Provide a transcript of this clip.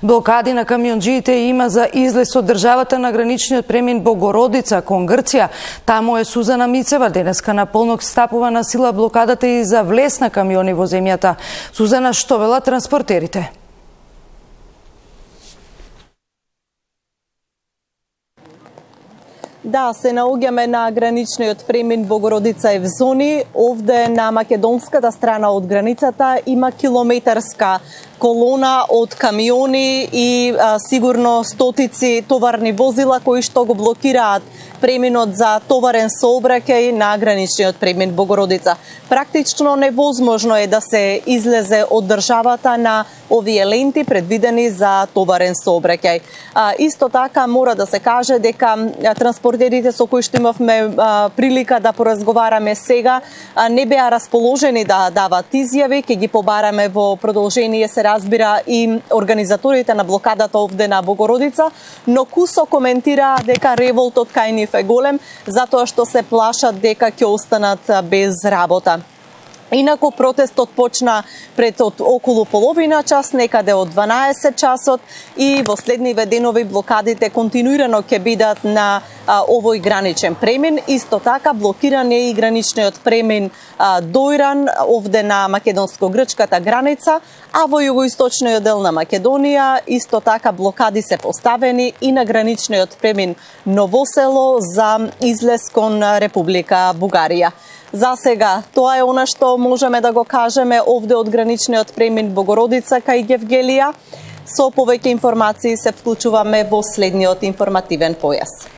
Блокади на камионџиите има за излез од државата на граничниот премин Богородица кон Грција. Таму е Сузана Мицева, денеска на полнок стапува на сила блокадата и за влез на камиони во земјата. Сузана, што велат транспортерите? Да, се наоѓаме на граничниот премин Богородица Евзони. Овде на македонската страна од границата има километарска колона од камиони и сигурно стотици товарни возила кои што го блокираат преминот за товарен сообраќај на граничниот премин Богородица. Практично невозможно е да се излезе од државата на овие ленти предвидени за товарен сообраќај. Исто така мора да се каже дека транспортерите со кои што имавме прилика да поразговараме сега не беа расположени да дават изјави, ќе ги побараме во продолжение, се разбира, и организаторите на блокадата овде на Богородица, но кусо коментира дека револтот кај нив е голем, затоа што се плашат дека ќе останат без работа. Инаку протестот почна пред околу половина час, некаде од 12 часот, и во следниве денови блокадите континуирано ќе бидат на овој граничен премин. Исто така блокиран е и граничниот премин Дојран овде на македонско-грчката граница, а во југоисточниот дел на Македонија исто така блокади се поставени и на граничниот премин Новосело за излез кон Република Бугарија. За сега, тоа е она што можеме да го кажеме овде од граничниот премин Богородица кај Гевгелија. Со повеќе информации се вклучуваме во следниот информативен појас.